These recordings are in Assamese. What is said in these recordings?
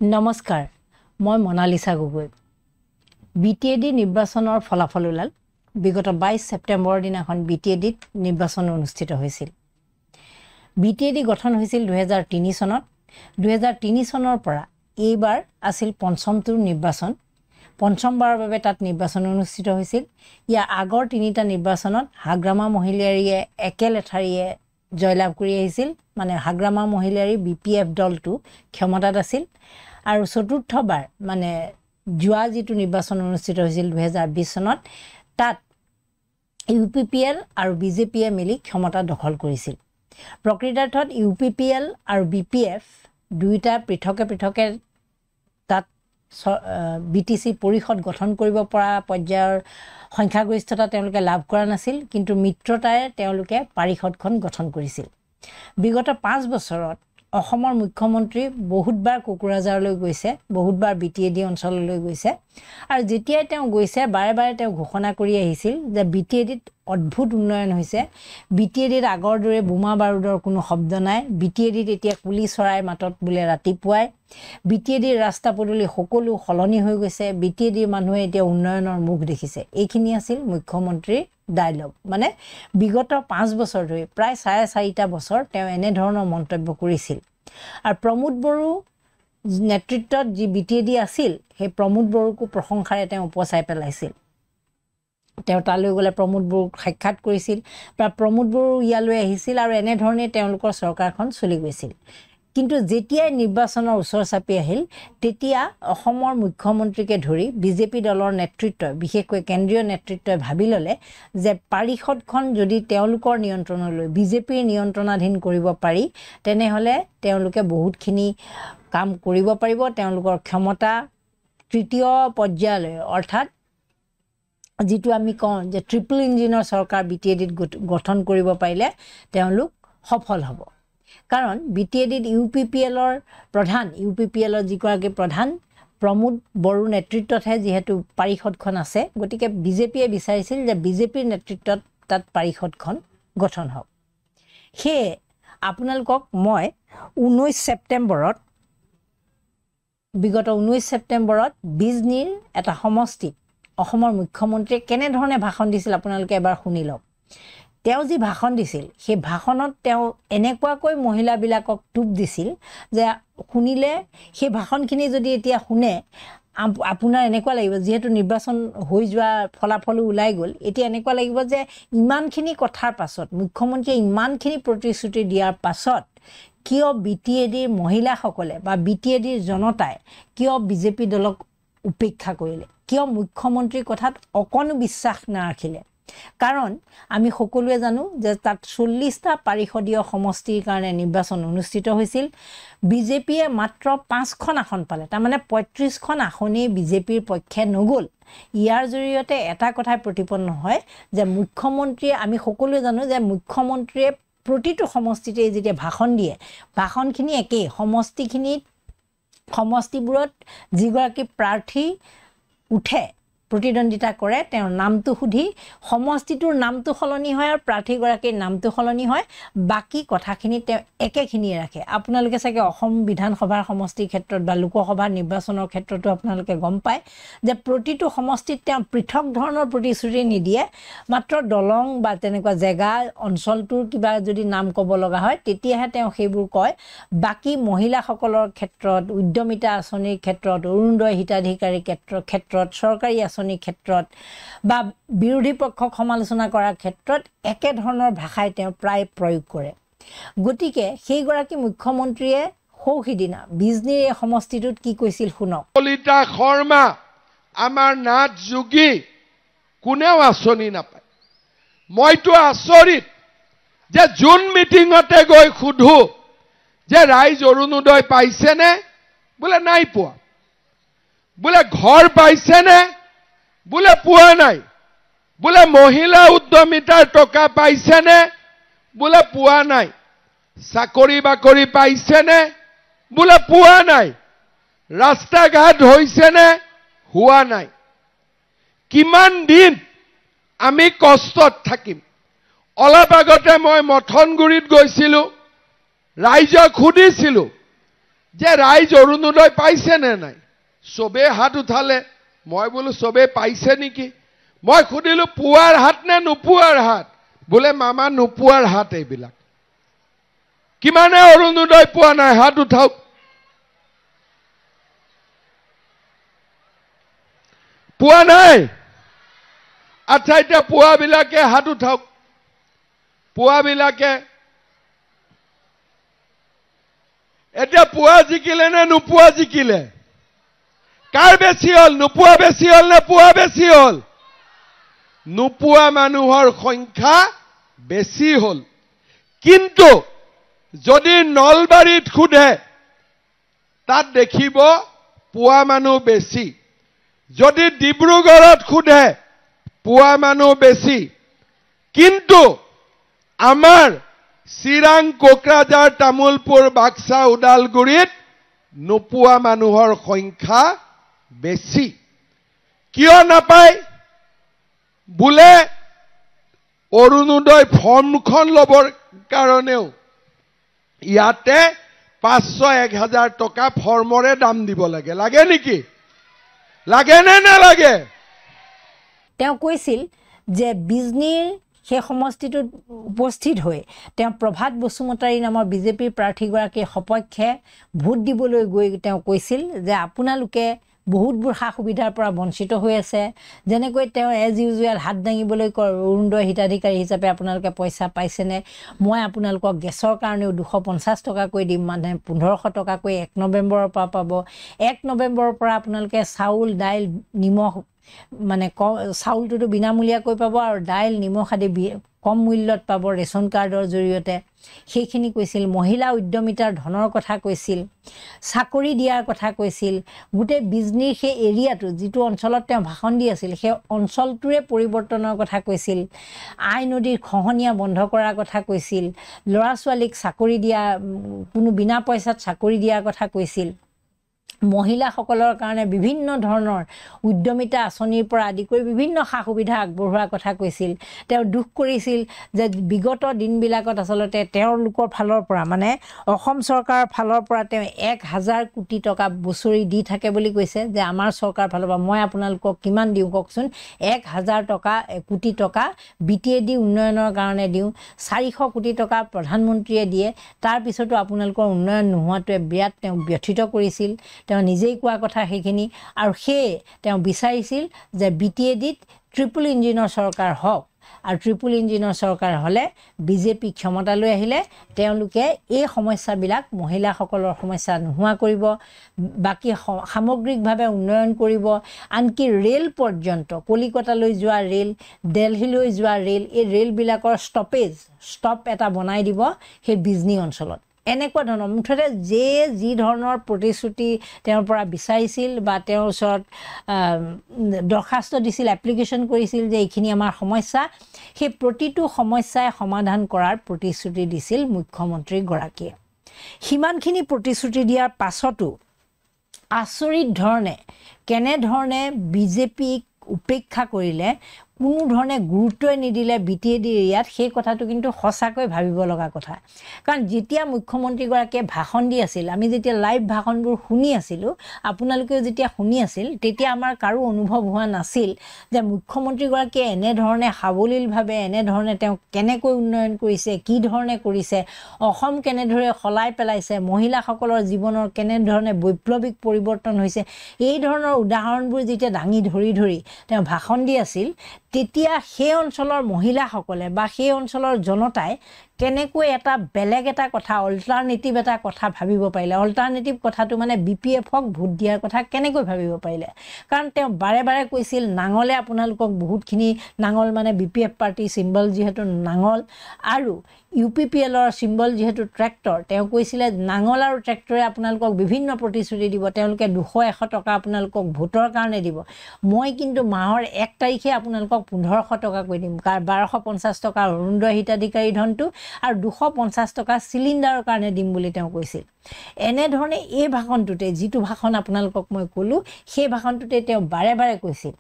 নমস্কাৰ মই মনালিসা গগৈ বিটিএডি নিৰ্বাচনৰ ফলাফল ওলাল বিগত 22 সেপ্টেম্বৰৰ দিনাখন বিটিএডিত নিৰ্বাচন অনুষ্ঠিত হৈছিল বিটিএডি গঠন হৈছিল 2003 চনত 2003 চনৰ পৰা এইবাৰ আছিল পঞ্চমটো নিৰ্বাচন পঞ্চমবাৰৰ বাবে তাত নিৰ্বাচন অনুষ্ঠিত হৈছিল ইয়া আগৰ তিনিটা নিৰ্বাচনত হাগ্ৰামা মহিলাৰীয়ে একেলেঠাৰীয়ে জয়লাভ কৰি আহিছিল মানে হাগ্ৰামা মহিলাৰী বিপিএফ দলটো ক্ষমতাত আছিল আৰু চতুৰ্থবাৰ মানে জুৱা যেটো নিৰ্বাচন অনুষ্ঠিত হৈছিল 2020 চনত তাত ইউপিপিএল আৰু বিজেপিয়ে মিলি ক্ষমতা দখল কৰিছিল প্ৰকৃতাৰ্থত ইউপিপিএল আৰু বিপিএফ দুইটা পৃথকে তাত বিটিসি পৰিষদ গঠন কৰিব পৰা পৰ্যায়ৰ সংখ্যাগৰিষ্ঠতা তেওঁলোকে লাভ কৰা নাছিল কিন্তু মিত্ৰতাৰে তেওঁলোকে পৰিষদখন গঠন কৰিছিল বিগত 5 বছৰত অসমৰ মুখ্যমন্ত্ৰী বহুতবাৰ কোকৰাঝাৰলৈ গৈছে বহুতবাৰ বিটিএডি অঞ্চললৈ গৈছে আৰু যেতিয়া তেওঁ গৈছে বাৰে বাৰে তেওঁ ঘোষণা কৰি আহিছিল যে বিটিএডিত অদ্ভুত উন্নয়ন হৈছে বিটিএডিত আগৰ দৰে বোমা বাৰুদৰ কোনো শব্দ নাই বিটিএডিত এতিয়া কুলি চৰাই মাতত বুলে ৰাতিপুৱাই বিটিএডিৰ ৰাস্তা পদূলি সকলো খলনি হৈ গৈছে বিটিএডিৰ মানুহে এতিয়া উন্নয়নৰ মুখ দেখিছে এইখিনি আছিল মুখ্যমন্ত্ৰীৰ ডায়লগ মানে বিগত 5 বছৰ ধৰি প্ৰায় 4.5 বছৰ তেওঁ এনে ধৰণৰ মন্তব্য কৰিছিল আৰু প্ৰমোদ বড়ো নেতৃত্বত যি বিটিএডি আছিল সেই প্ৰমোদ বড়োকো প্ৰশংসাৰে তেওঁ উপচাই পেলাইছিল তেওঁ তালৈ গলে প্ৰমোদ বড়োক সাক্ষাৎ কৰিছিল বা প্ৰমোদ বড়ো ইয়ালৈ আহিছিল আৰু এনে ধৰণে তেওঁলোকৰ চৰকাৰখন চলি গৈছিল কিন্তু যেতিয়া নিৰ্বাচনৰ ওচৰ চাপি আহিল তেতিয়া অসমৰ মুখ্যমন্ত্ৰীকে ধৰি বিজেপি দলৰ নেতৃত্ব বিশেষকৈ কেন্দ্ৰীয় নেতৃত্বই ভাবি ললে যে পৰিষদখন যদি তেওঁলোকৰ নিয়ন্ত্ৰণলৈ বিজেপিৰ নিয়ন্ত্ৰণাধীন কৰিব পাৰি তেনেহলে তেওঁলোকে বহুতখিনি কাম কৰিব পাৰিব তেওঁলোকৰ ক্ষমতা তৃতীয় পৰ্যায়লৈ অৰ্থাৎ যেটো আমি কওঁ যে ট্ৰিপল ইঞ্জিনৰ চৰকাৰ বিটিএডিত গঠন কৰিব পাৰিলে তেওঁলোক সফল হ'ব কাৰণ বিটিএডিত ইউপিপিএলৰ প্ৰধান ইউপিপিএলৰ যিগৰাকী প্ৰধান প্ৰমোদ বড়ো নেতৃত্বতহে যেহেতু পৰিষদখন আছে গতিকে বিজেপিয়ে বিচাৰিছিল যে বিজেপিৰ নেতৃত্বত তাত পৰিষদখন গঠন হ'ব হে আপোনালোকক মই 19 সেপ্টেম্বৰত বিগত 19 সেপ্টেম্বৰত বিজনীৰ এটা সমষ্টিত অসমৰ মুখ্যমন্ত্ৰীয়ে কেনে ধৰণে ভাষণ দিছিল আপোনালোকে এবাৰ শুনি লওক তেওঁ যি ভাষণ দিছিল সেই ভাষণত তেওঁ এনেকুৱাকৈ মহিলাবিলাকক টুপ দিছিল যে শুনিলে সেই ভাষণখিনি যদি এতিয়া শুনে আপোনাৰ এনেকুৱা লাগিব যেহেতু নিৰ্বাচন হৈ যোৱা ফলাফল ওলাই গল এতিয়া এনেকুৱা লাগিব যে ইমানখিনি কথাৰ পাছত মুখ্যমন্ত্ৰীয়ে ইমানখিনি প্ৰতিশ্ৰুতি দিয়াৰ পাছত কিয় বিটিএডিৰ মহিলাসকলে বা বিটিএডিৰ জনতাই কিয় বিজেপি দলক উপেক্ষা কৰিলে কিয় মুখ্যমন্ত্ৰীৰ কথাত অকণো বিশ্বাস নাৰাখিলে কাৰণ আমি সকলোৱে জানো যে তাত 40টা পৰিষদীয় সমষ্টিৰ কাৰণে নিৰ্বাচন অনুষ্ঠিত হৈছিল বিজেপিয়ে মাত্ৰ 5খন আসন পালে তাৰ মানে 35খন আসনে বিজেপিৰ পক্ষে নগল ইয়াৰ জৰিয়তে এটা কথাই প্ৰতিপন্ন হয় যে মুখ্যমন্ত্ৰীয়ে আমি সকলোৱে জানো যে মুখ্যমন্ত্ৰীয়ে প্ৰতিটো সমষ্টিতে যেতিয়া ভাষণ দিয়ে ভাষণখিনি একেই সমষ্টিবোৰত যিগৰাকী প্ৰাৰ্থী উঠে প্ৰতিদ্বন্দিতা কৰে তেওঁৰ নামটো সুধি সমষ্টিটোৰ নামটো সলনি হয় আৰু প্ৰাৰ্থীগৰাকীৰ নামটো সলনি হয় বাকি কথাখিনি তেওঁ একেখিনিয়ে ৰাখে আপোনালোকে চাগে অসম বিধানসভাৰ সমষ্টিৰ ক্ষেত্ৰত বা লোকসভাৰ নিৰ্বাচনৰ ক্ষেত্ৰতো আপোনালোকে গম পায় যে প্ৰতিটো সমষ্টিত তেওঁ পৃথক ধৰণৰ প্ৰতিশ্ৰুতি নিদিয়ে মাত্ৰ দলং বা তেনেকুৱা জেগা অঞ্চলটোৰ কিবা যদি নাম ক'ব লগা হয় তেতিয়াহে তেওঁ সেইবোৰ কয় বাকি মহিলাসকলৰ ক্ষেত্ৰত উদ্যমিতা আঁচনিৰ ক্ষেত্ৰত অৰুণোদয় হিতাধিকাৰীৰ ক্ষেত্ৰত চৰকাৰী ক্ষেত্ৰত বা বিৰোধী পক্ষক সমালোচনা কৰাৰ ক্ষেত্ৰত একে ধৰণৰ ভাষাই তেওঁ প্ৰায় প্ৰয়োগ কৰে গতিকে সেই গৰাকী মুখ্যমন্ত্ৰীয়ে হৌহিদিনা বিজনীৰ সমষ্টিটোত কি কৈছিল শুনক কলিতা শৰ্মা আমাৰ নাথ যোগী কোনেও আঁচনি নাপায় মইতো আচৰিত যে জুন মিটিঙতে গৈ সুধো যে ৰাইজ অৰুণোদয় পাইছেনে বোলে নাই পোৱা বোলে ঘৰ পাইছেনে বোলে পোৱা নাই বোলে মহিলা উদ্যমিতাৰ টকা পাইছেনে বোলে পোৱা নাই চাকৰি বাকৰি পাইছেনে বোলে পোৱা নাই ৰাস্তা ঘাট হৈছেনে হোৱা নাই কিমান দিন আমি কষ্টত থাকিম অলপ আগতে মই মথনগুৰিত গৈছিলো ৰাইজক সুধিছিলো যে ৰাইজ অৰুণোদয় পাইছে নে নাই সবে হাত উঠালে মই বোলো সবে পাইছে নেকি মই খুদিলো পুৱাৰ হাত নে নুপুৱাৰ হাত বোলে মামা নুপুৱাৰ হাত এইবিলাক কিমানে অৰুণোদয় পোৱা নাই হাত উঠাওক পোৱা নাই আচ্ছা এতিয়া পোৱাবিলাকে হাত উঠাওক পোৱাবিলাকে এতিয়া পোৱা জিকিলে নে নোপোৱা জিকিলে কাৰ বেছি হল নোপোৱা বেছি হল নে পোৱা বেছি হল নোপোৱা মানুহৰ সংখ্যা বেছি হল কিন্তু যদি নলবাৰীত খুদে তাত দেখিব পোৱা মানুহ বেছি যদি ডিব্ৰুগড়ত খুদে পোৱা মানুহ বেছি কিন্তু আমাৰ চিৰাং কোকৰাঝাৰ তামুলপুৰ বাক্সা ওদালগুৰিত নোপোৱা মানুহৰ সংখ্যা বেছি কিয় নাপায় বোলে অৰুণোদয় ফৰ্মখন ল'বৰ কাৰণেও ইয়াতে 500-1000 টকা ফৰ্মৰে দাম দিব লাগে লাগে নেকি লাগে নে নালাগে তেওঁ কৈছিল যে বিজনীৰ সেই সমষ্টিটোত উপস্থিত হৈ তেওঁ প্ৰভাত বসুমতাৰী নামৰ বিজেপিৰ প্ৰাৰ্থীগৰাকীৰ সপক্ষে ভোট দিবলৈ গৈ তেওঁ কৈছিল যে আপোনালোকে বহুতবোৰ সা সুবিধাৰ পৰা বঞ্চিত হৈ আছে যেনেকৈ তেওঁ এজ ইউজুৱেল হাত দাঙিবলৈ অৰুণোদয় হিতাধিকাৰী হিচাপে আপোনালোকে পইচা পাইছেনে মই আপোনালোকক গেছৰ কাৰণেও 250 টকাকৈ দিম মানে 1500 টকাকৈ 1 নৱেম্বৰৰ পৰা পাব 1 নৱেম্বৰৰ পৰা আপোনালোকে চাউল দাইল নিমখ মানে চাউলটোতো বিনামূলীয়াকৈ পাব আৰু দাইল নিমখ আদি কম মূল্যত পাব ৰেচন কাৰ্ডৰ জৰিয়তে সেইখিনি কৈছিল মহিলা উদ্যমিতাৰ ধনৰ কথা কৈছিল চাকৰি দিয়াৰ কথা কৈছিল গোটেই বিজনীৰ সেই এৰিয়াটো যিটো অঞ্চলত তেওঁ ভাষণ দি আছিল সেই অঞ্চলটোৰে পৰিৱৰ্তনৰ কথা কৈছিল আই নদীৰ খহনীয়া বন্ধ কৰাৰ কথা কৈছিল ল'ৰা ছোৱালীক চাকৰি দিয়া কোনো বিনা পইচাত চাকৰি দিয়াৰ কথা কৈছিল মহিলাসকলৰ কাৰণে বিভিন্ন ধৰণৰ উদ্যমিতা আঁচনিৰ পৰা আদি কৰি বিভিন্ন সা সুবিধা আগবঢ়োৱাৰ কথা কৈছিল তেওঁ দুখ কৰিছিল যে বিগত দিনবিলাকত আচলতে তেওঁলোকৰ ফালৰ পৰা মানে অসম চৰকাৰৰ ফালৰ পৰা তেওঁ 1000 কোটি টকা বছৰি দি থাকে বুলি কৈছে যে আমাৰ চৰকাৰ ফালৰ পৰা মই আপোনালোকক কিমান দিওঁ কওকচোন 1000 কোটি টকা বিটিএডি উন্নয়নৰ কাৰণে দিওঁ 400 কোটি টকা প্ৰধানমন্ত্ৰীয়ে দিয়ে তাৰ পিছতো আপোনালোকৰ উন্নয়ন নোহোৱাটোৱে বিৰাট তেওঁ ব্যথিত কৰিছিল তেওঁ নিজেই কোৱা কথা সেইখিনি আৰু সেই তেওঁ বিচাৰিছিল যে বিটিএডিত ট্ৰিপল ইঞ্জিনৰ চৰকাৰ হওক আৰু ট্ৰিপল ইঞ্জিনৰ চৰকাৰ হলে বিজেপি ক্ষমতালৈ আহিলে তেওঁলোকে এই সমস্যাবিলাক মহিলাসকলৰ সমস্যা নোহোৱা কৰিব বাকি সামগ্ৰিকভাৱে উন্নয়ন কৰিব আনকি ৰেল পৰ্যন্ত কলিকতালৈ যোৱা ৰেল দিল্লীলৈ যোৱা ৰেল এই ৰেলবিলাকৰ ষ্টপ এটা বনাই দিব সেই বিজনী অঞ্চলত এনেকুৱা ধৰণৰ মুঠতে যি ধৰণৰ প্ৰতিশ্ৰুতি তেওঁৰ পৰা বিচাৰিছিল বা তেওঁৰ ওচৰত দৰখাস্ত দিছিল এপ্লিকেশ্যন কৰিছিল যে এইখিনি আমাৰ সমস্যা সেই প্ৰতিটো সমস্যাই সমাধান কৰাৰ প্ৰতিশ্ৰুতি দিছিল মুখ্যমন্ত্ৰীগৰাকীয়ে সিমানখিনি প্ৰতিশ্ৰুতি দিয়াৰ পাছতো আচৰিত ধৰণে কেনেধৰণে বিজেপিক উপেক্ষা কৰিলে কোনো ধৰণে গুৰুত্বই নিদিলে বিটিএডি এৰিয়াত সেই কথাটো কিন্তু সঁচাকৈ ভাবিব লগা কথা কাৰণ যেতিয়া মুখ্যমন্ত্ৰীগৰাকীয়ে ভাষণ দি আছিল আমি যেতিয়া লাইভ ভাষণবোৰ শুনি আছিলোঁ আপোনালোকেও যেতিয়া শুনি আছিল তেতিয়া আমাৰ কাৰো অনুভৱ হোৱা নাছিল যে মুখ্যমন্ত্ৰীগৰাকীয়ে এনেধৰণে সাৱলীলভাৱে এনেধৰণে তেওঁ কেনেকৈ উন্নয়ন কৰিছে কি ধৰণে কৰিছে অসম কেনেদৰে সলাই পেলাইছে মহিলাসকলৰ জীৱনৰ কেনেধৰণে বৈপ্লৱিক পৰিৱৰ্তন হৈছে এই ধৰণৰ উদাহৰণবোৰ যেতিয়া দাঙি ধৰি তেওঁ ভাষণ দি আছিল তেতিয়া সেই অঞ্চলৰ মহিলাসকলে বা সেই অঞ্চলৰ জনতাই কেনেকৈ এটা বেলেগ এটা কথা অল্টাৰনেটিভ এটা কথা ভাবিব পাৰিলে অল্টাৰনেটিভ কথাটো মানে বিপিএফক ভোট দিয়াৰ কথা কেনেকৈ ভাবিব পাৰিলে কাৰণ তেওঁ বাৰে বাৰে কৈছিল নাঙলে আপোনালোকক বহুতখিনি নাঙল মানে বিপিএফ পাৰ্টি সিম্বল যিহেতু নাঙল আৰু ইউপিপিএলৰ সিম্বল যিহেতু ট্ৰেক্টৰ তেওঁ কৈছিলে নাঙল আৰু ট্ৰেক্টৰে আপোনালোকক বিভিন্ন প্ৰতিশ্ৰুতি দিব তেওঁলোকে 200-100 টকা আপোনালোকক ভোটৰ কাৰণে দিব মই কিন্তু মাহৰ 1 তাৰিখে আপোনালোকক 1500 টকা কৈ দিম কাৰণ 1250 টকা অৰুণোদয় হিতাধিকাৰী ধনটো আৰু 250 টকা সিলিণ্ডাৰৰ কাৰণে দিম বুলি তেওঁ কৈছিল এনেধৰণে এই ভাষণটোতে যিটো ভাষণ আপোনালোকক মই ক'লো সেই ভাষণটোতে তেওঁ বাৰে বাৰে কৈছিল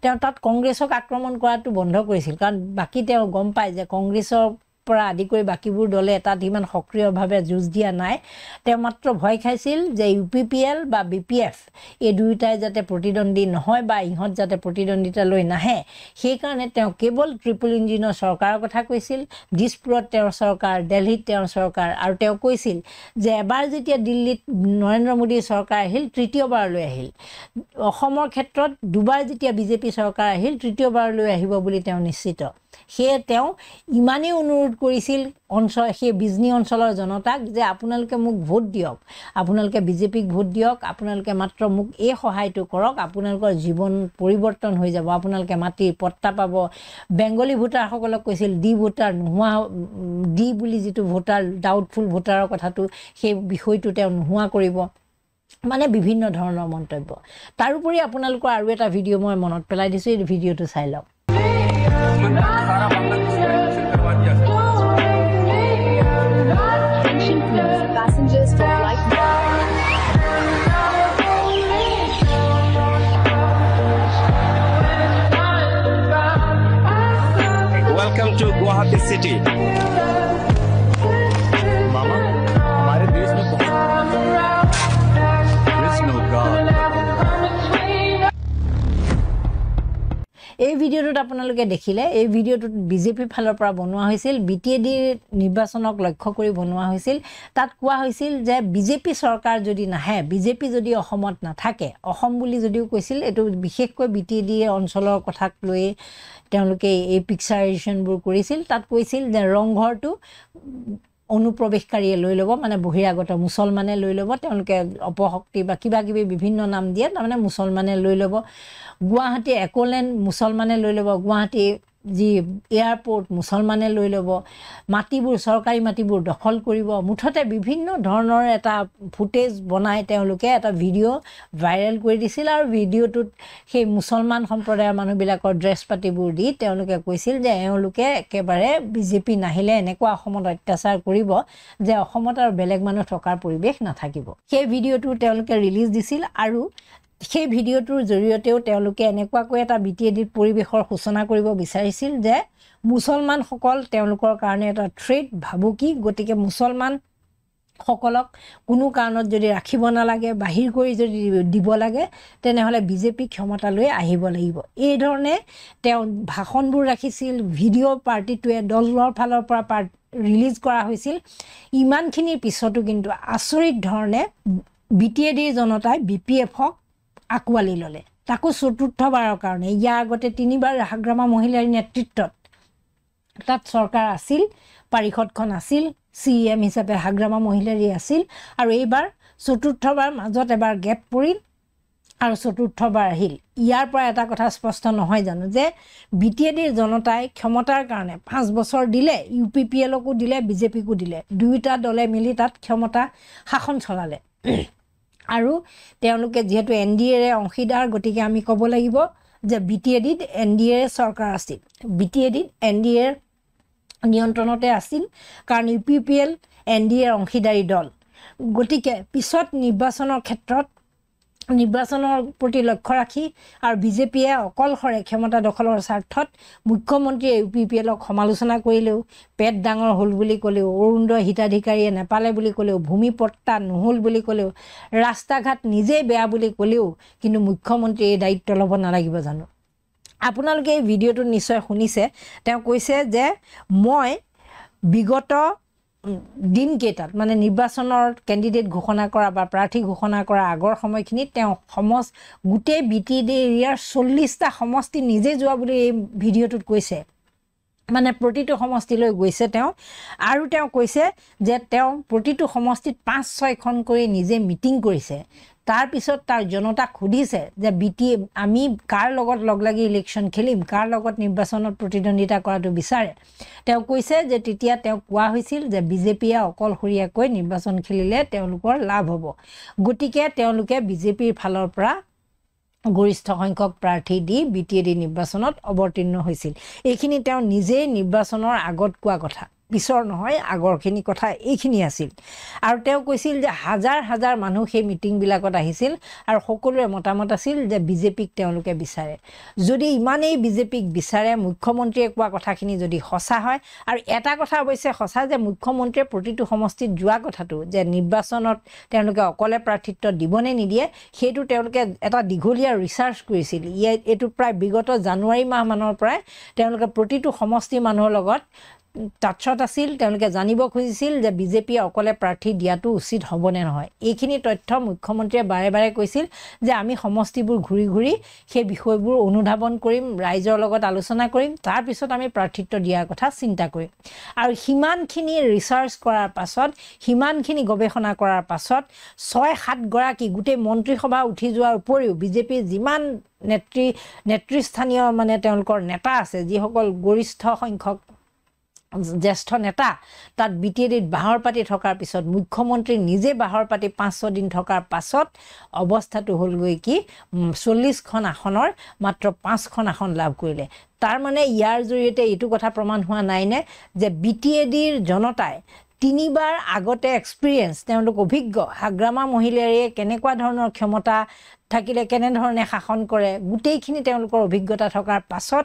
তেওঁ তাত কংগ্ৰেছক আক্ৰমণ কৰাটো বন্ধ কৰিছিল কাৰণ বাকি তেওঁ গম পায় যে কংগ্ৰেছৰ পৰা আদি কৰি বাকিবোৰ দলে তাত ইমান সক্ৰিয়ভাৱে যুঁজ দিয়া নাই তেওঁ মাত্ৰ ভয় খাইছিল যে UPPL বা BPF এই দুয়োটাই যাতে প্ৰতিদ্বন্দ্বী নহয় বা ইহঁত যাতে প্ৰতিদ্বন্দ্বিতা লৈ নাহে সেইকাৰণে তেওঁ কেৱল ট্ৰিপল ইঞ্জিনৰ চৰকাৰৰ কথা কৈছিল দিছপুৰত তেওঁৰ চৰকাৰ দিল্লীত তেওঁৰ চৰকাৰ আৰু তেওঁ কৈছিল যে এবাৰ যেতিয়া দিল্লীত নৰেন্দ্ৰ মোদীৰ চৰকাৰ আহিল তৃতীয়বাৰলৈ আহিল অসমৰ ক্ষেত্ৰত দুবাৰ যেতিয়া বিজেপি চৰকাৰ আহিল তৃতীয়বাৰলৈ আহিব বুলি তেওঁ নিশ্চিত সেয়ে তেওঁ ইমানেই অনুৰোধ কৰিছিল সেই বিজনী অঞ্চলৰ জনতাক যে আপোনালোকে মোক ভোট দিয়ক আপোনালোকে বিজেপিক ভোট দিয়ক আপোনালোকে মাত্ৰ মোক এই সহায়টো কৰক আপোনালোকৰ জীৱন পৰিৱৰ্তন হৈ যাব আপোনালোকে মাটিৰ পট্টা পাব বেংগলী ভোটাৰসকলক কৈছিল ডি ভোটাৰ নোহোৱা ডি বুলি যিটো ভোটাৰ ডাউটফুল ভোটাৰৰ কথাটো সেই বিষয়টো তেওঁ নোহোৱা কৰিব মানে বিভিন্ন ধৰণৰ মন্তব্য তাৰোপৰি আপোনালোকৰ আৰু এটা ভিডিঅ' মই মনত পেলাই দিছোঁ এই ভিডিঅ'টো চাই লওক Passengers for flight. Welcome to Guwahati City. मामा हमारे देश में এই ভিডিঅ'টোত আপোনালোকে দেখিলে এই ভিডিঅ'টোত বিজেপি ফালৰ পৰা বনোৱা হৈছিল BTAD নিৰ্বাচনক লক্ষ্য কৰি বনোৱা হৈছিল তাত কোৱা হৈছিল যে বিজেপি চৰকাৰ যদি নাহে বিজেপি যদি অসমত নাথাকে অসম বুলি যদিও কৈছিল এটো বিশেষকৈ BTAD অঞ্চলৰ কথাক লৈ তেওঁলোকে এই পিকচাৰেশ্যনবোৰ কৰিছিল তাত কৈছিল যে ৰংঘৰটো অনুপ্ৰৱেশকাৰীয়ে লৈ ল'ব মানে বহিৰাগত মুছলমানে লৈ ল'ব তেওঁলোকে অপশক্তি বা কিবা কিবি বিভিন্ন নাম দিয়ে তাৰমানে মুছলমানে লৈ ল'ব গুৱাহাটী একোলেণ্ড মুছলমানে লৈ ল'ব গুৱাহাটী যি এয়াৰপোৰ্ট মুছলমানে লৈ ল'ব মাটিবোৰ চৰকাৰী মাটিবোৰ দখল কৰিব মুঠতে বিভিন্ন ধৰণৰ এটা ফুটেজ বনাই তেওঁলোকে এটা ভিডিঅ' ভাইৰেল কৰি দিছিল আৰু ভিডিঅ'টোত সেই মুছলমান সম্প্ৰদায়ৰ মানুহবিলাকৰ ড্ৰেছ পাতিবোৰ দি তেওঁলোকে কৈছিল যে এওঁলোকে একেবাৰে বিজেপি নাহিলে এনেকুৱা অসমত অত্যাচাৰ কৰিব যে অসমত আৰু বেলেগ মানুহ থকাৰ পৰিৱেশ নাথাকিব সেই ভিডিঅ'টো তেওঁলোকে ৰিলিজ দিছিল আৰু সেই ভিডিঅ'টোৰ জৰিয়তেও তেওঁলোকে এনেকুৱাকৈ এটা BTAD পৰিৱেশৰ সূচনা কৰিব বিচাৰিছিল যে মুছলমানসকল তেওঁলোকৰ কাৰণে এটা থ্ৰেট ভাবুকি গতিকে মুছলমান সকলক কোনো কাৰণত যদি ৰাখিব নালাগে বাহিৰ কৰি যদি দিব লাগে তেনেহলে বিজেপি ক্ষমতালৈ আহিব লাগিব এই ধৰণে তেওঁ ভাষণবোৰ ৰাখিছিল ভিডিঅ' পাৰ্টিটোৱে দলৰ ফালৰ পৰা ৰিলিজ কৰা হৈছিল ইমানখিনিৰ পিছতো কিন্তু আচৰিত ধৰণে BTAD জনতাই BPFক আকোৱালি ল'লে তাকো চতুৰ্থবাৰৰ কাৰণে ইয়াৰ আগতে তিনিবাৰ হাগ্ৰামা মহিলাৰ নেতৃত্বত তাত চৰকাৰ আছিল পৰিষদখন আছিল CM হিচাপে হাগ্ৰামা মহিলাৰী আছিল আৰু এইবাৰ চতুৰ্থবাৰ মাজত এবাৰ গেপ পৰিল আৰু চতুৰ্থবাৰ আহিল ইয়াৰ পৰা এটা কথা স্পষ্ট নহয় জানো যে BTAD জনতাই ক্ষমতাৰ কাৰণে 5 বছৰ দিলে UPPLকো দিলে বিজেপিকো দিলে দুইটা দলে মিলি তাত ক্ষমতা শাসন চলালে আৰু তেওঁলোকে যেহেতু NDAৰ অংশীদাৰ গতিকে আমি ক'ব লাগিব যে BTADত NDAৰ চৰকাৰ আছিল BTADত NDAৰ নিয়ন্ত্ৰণতে আছিল কাৰণ UPPL NDAৰ অংশীদাৰী দল গতিকে পিছত নিৰ্বাচনৰ ক্ষেত্ৰত নিৰ্বাচনৰ প্ৰতি লক্ষ্য ৰাখি আৰু বিজেপিয়ে অকলশৰে ক্ষমতা দখলৰ স্বাৰ্থত মুখ্যমন্ত্ৰী UPPLক সমালোচনা কৰিলেও পেট ডাঙৰ হ'ল বুলি ক'লেও অৰুণোদয় হিতাধিকাৰীয়ে নেপালে বুলি ক'লেও ভূমি পট্টা নহ'ল বুলি ক'লেও ৰাস্তা ঘাট নিজেই বেয়া বুলি ক'লেও কিন্তু মুখ্যমন্ত্ৰী এই দায়িত্ব ল'ব নালাগিব জানো আপোনালোকে এই ভিডিঅ'টো নিশ্চয় শুনিছে তেওঁ কৈছে যে মই বিগত দিন কেইটাত মানে নিৰ্বাচনৰ কেণ্ডিডেট ঘোষণা কৰা বা প্ৰাৰ্থী ঘোষণা কৰা আগৰ সময়খিনিত তেওঁ গোটেই BTAD এৰিয়াৰ 40টা সমষ্টি নিজে যোৱা বুলি এই ভিডিঅ'টোত কৈছে মানে প্ৰতিটো সমষ্টিলৈ গৈছে তেওঁ আৰু তেওঁ কৈছে যে তেওঁ প্ৰতিটো সমষ্টিত 5-6খন কৰি নিজে মিটিং কৰিছে তাৰ পিছত তাৰ জনতাক খুদিছে যে আমি কাৰ লগত লগলাগি ইলেকশ্যন খেলিম কাৰ লগত নিৰ্বাচনত প্ৰতিদ্বন্দ্বিতা কৰাটো বিচাৰে তেওঁ কৈছে যে তেতিয়া তেওঁ কোৱা হৈছিল যে বিজেপিয়ে অকলশৰীয়াকৈ নিৰ্বাচন খেলিলে তেওঁলোকৰ লাভ হ'ব গতিকে তেওঁলোকে বিজেপিৰ ফালৰ পৰা গৰিষ্ঠ সংখ্যক প্ৰাৰ্থী দি BTAD নিৰ্বাচনত অৱতীৰ্ণ হৈছিল এইখিনি তেওঁ নিজে নিৰ্বাচনৰ আগত কোৱা কথা পিছৰ নহয় আগৰখিনি কথা এইখিনি আছিল আৰু তেওঁ কৈছিল যে হাজাৰ হাজাৰ মানুহ সেই মিটিংবিলাকত আহিছিল আৰু সকলোৰে মতামত আছিল যে বিজেপিক তেওঁলোকে বিচাৰে যদি ইমানেই বিজেপিক বিচাৰে মুখ্যমন্ত্ৰীয়ে কোৱা কথাখিনি যদি সঁচা হয় আৰু এটা কথা অৱশ্যে সঁচা যে মুখ্যমন্ত্ৰীয়ে প্ৰতিটো সমষ্টিত যোৱা কথাটো যে নিৰ্বাচনত তেওঁলোকে অকলে প্ৰাৰ্থিত্ব দিবনে নিদিয়ে সেইটো তেওঁলোকে এটা দীঘলীয়া ৰিচাৰ্চ কৰিছিল এইটো প্ৰায় বিগত জানুৱাৰী মাহমানৰ পৰাই তেওঁলোকে প্ৰতিটো সমষ্টি মানুহৰ লগত টাচত আছিল তেওঁলোকে জানিব খুজিছিল যে বিজেপিয়ে অকলে প্ৰাৰ্থী দিয়াটো উচিত হ'বনে নহয় এইখিনি তথ্য মুখ্যমন্ত্ৰীয়ে বাৰে বাৰে কৈছিল যে আমি সমষ্টিবোৰ ঘূৰি ঘূৰি সেই বিষয়বোৰ অনুধাৱন কৰিম ৰাইজৰ লগত আলোচনা কৰিম তাৰ পিছত আমি প্ৰাৰ্থিত্ব দিয়াৰ কথা চিন্তা কৰিম আৰু সিমানখিনি ৰিচাৰ্চ কৰাৰ পাছত সিমানখিনি গৱেষণা কৰাৰ পাছত ৬-৭ গৰাকী গোটেই মন্ত্ৰীসভা উঠি যোৱাৰ উপৰিও বিজেপিৰ যিমান নেতৃস্থানীয় মানে তেওঁলোকৰ নেতা আছে যিসকল গৰিষ্ঠ সংখ্যক জ্যেষ্ঠ নেতা তাত বিটিএডিত বাহৰ পাতি থকাৰ পিছত মুখ্যমন্ত্ৰী নিজে বাহৰ পাতি ৫-৬ দিন থকাৰ পাছত অৱস্থাটো হ'লগৈ কি ৪০খন আসনৰ মাত্ৰ 5খন আসন লাভ কৰিলে তাৰ মানে ইয়াৰ জৰিয়তে এইটো কথা প্ৰমাণ হোৱা নাইনে যে বিটিএডিৰ জনতাই 3বাৰ আগতে এক্সপিৰিয়েঞ্চ তেওঁলোক অভিজ্ঞ হাগ্ৰামা মহিলাৰে কেনেকুৱা ধৰণৰ ক্ষমতা থাকিলে কেনেধৰণে শাসন কৰে গোটেইখিনি তেওঁলোকৰ অভিজ্ঞতা থকাৰ পাছত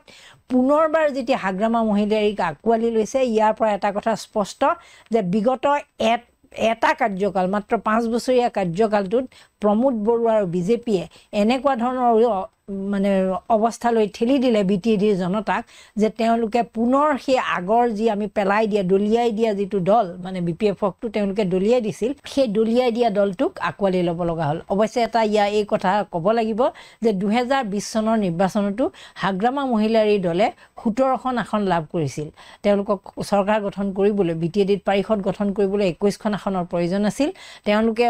পুনৰবাৰ যেতিয়া হাগ্ৰামা মহিলাৰীক আঁকোৱালি লৈছে ইয়াৰ পৰা এটা কথা স্পষ্ট যে বিগত এটা কাৰ্যকাল মাত্ৰ 5 বছৰীয়া কাৰ্যকালটোত প্ৰমোদ বড়ো আৰু বিজেপিয়ে এনেকুৱা ধৰণৰ মানে অৱস্থালৈ ঠেলি দিলে বিটিএডিৰ জনতাক যে তেওঁলোকে পুনৰ সেই আগৰ যি আমি পেলাই দিয়া দলিয়াই দিয়া যিটো দল মানে বিপিএফকটো তেওঁলোকে দলিয়াই দিছিল সেই দলিয়াই দিয়া দলটোক আঁকোৱালি ল'ব লগা হ'ল অৱশ্যে এটা এই কথা ক'ব লাগিব যে 2020 চনৰ নিৰ্বাচনতো হাগ্ৰামা মহিলাৰী দলে 17খন আসন লাভ কৰিছিল তেওঁলোকক চৰকাৰ গঠন কৰিবলৈ বিটিএডিত পাৰিষদ গঠন কৰিবলৈ 21খন আসনৰ প্ৰয়োজন আছিল তেওঁলোকে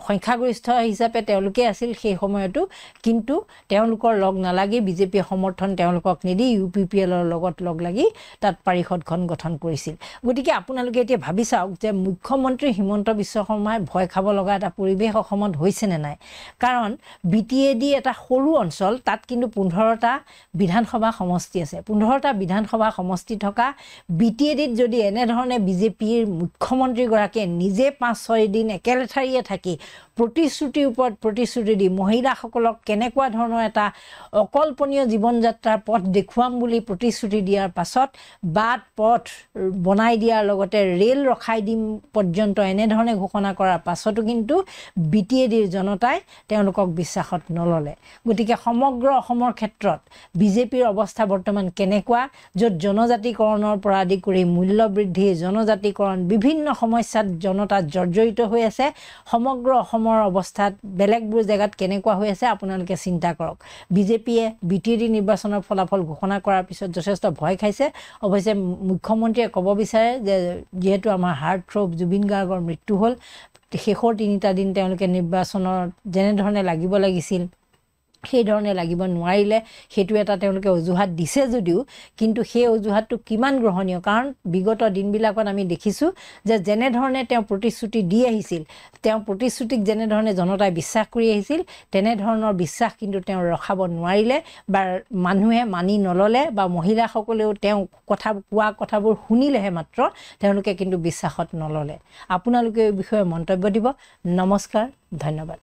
সংখ্যাগৰিষ্ঠ হিচাপে তেওঁলোকে আছিল সেই সময়তো কিন্তু তেওঁলোকৰ লগ নালাগি বিজেপি সমৰ্থন তেওঁলোকক নিদি ইউপিপিএলৰ লগত লগ লাগি তাত পাৰিষদখন গঠন কৰিছিল গতিকে আপোনালোকে এতিয়া ভাবি চাওক যে মুখ্যমন্ত্ৰী হিমন্ত বিশ্ব শৰ্মাই ভয় খাব লগা এটা পৰিৱেশ অসমত হৈছে নে নাই কাৰণ বিটিএডি এটা সৰু অঞ্চল তাত কিন্তু 15টা বিধানসভা সমষ্টি আছে 15টা বিধানসভা সমষ্টি থকা বিটিএডিত যদি এনেধৰণে বিজেপিৰ মুখ্যমন্ত্ৰীগৰাকীয়ে নিজে 5-6 দিন একেলেঠাৰিয়ে থাকি প্ৰতিশ্ৰুতিৰ ওপৰত প্ৰতিশ্ৰুতি দি মহিলাসকলক কেনেকুৱা ধৰণৰ এটা অকল্পনীয় জীৱন যাত্ৰাৰ পথ দেখুৱাম বুলি প্ৰতিশ্ৰুতি দিয়াৰ পাছত বাট পথ বনাই দিয়াৰ লগতে ৰেল ৰখাই দিম পৰ্যন্ত এনেধৰণে ঘোষণা কৰাৰ পাছতো কিন্তু বিটিএডিৰ জনতাই তেওঁলোকক বিশ্বাসত নললে গতিকে সমগ্ৰ অসমৰ ক্ষেত্ৰত বিজেপিৰ অৱস্থা বৰ্তমান কেনেকুৱা য'ত জনজাতিকৰণৰ পৰা আদি কৰি মূল্য বৃদ্ধি জনজাতিকৰণ বিভিন্ন সমস্যাত জনতা জৰ্জৰিত হৈ আছে সমগ্ৰ অসমৰ অৱস্থাত বেলেগবোৰ জেগাত কেনেকুৱা হৈ আছে আপোনালোকে চিন্তা কৰক বিজেপিয়ে বিটিএডি নিৰ্বাচনৰ ফলাফল ঘোষণা কৰাৰ পিছত যথেষ্ট ভয় খাইছে অৱশ্যে মুখ্যমন্ত্ৰীয়ে ক'ব বিচাৰে যে যেহেতু আমাৰ হাৰ্ট থ্ৰব জুবিন গাৰ্গৰ মৃত্যু হ'ল শেষৰ 3টা দিন তেওঁলোকে নিৰ্বাচনৰ যেনেধৰণে লাগিব লাগিছিল সেই ধৰণে লাগিব নোৱাৰিলে সেইটো এটা তেওঁলোকে অজুহাত দিছে যদিও কিন্তু সেই অজুহাতটো কিমান গ্ৰহণীয় কাৰণ বিগত দিনবিলাকত আমি দেখিছোঁ যে যেনেধৰণে তেওঁ প্ৰতিশ্ৰুতি দি আহিছিল তেওঁ প্ৰতিশ্ৰুতিক যেনেধৰণে জনতাই বিশ্বাস কৰি আহিছিল তেনেধৰণৰ বিশ্বাস কিন্তু তেওঁ ৰখাব নোৱাৰিলে বা মানুহে মানি নললে বা মহিলাসকলেও তেওঁ কোৱা কথাবোৰ শুনিলেহে মাত্ৰ তেওঁলোকে কিন্তু বিশ্বাসত নললে আপোনালোকে এই বিষয়ে মন্তব্য দিব নমস্কাৰ ধন্যবাদ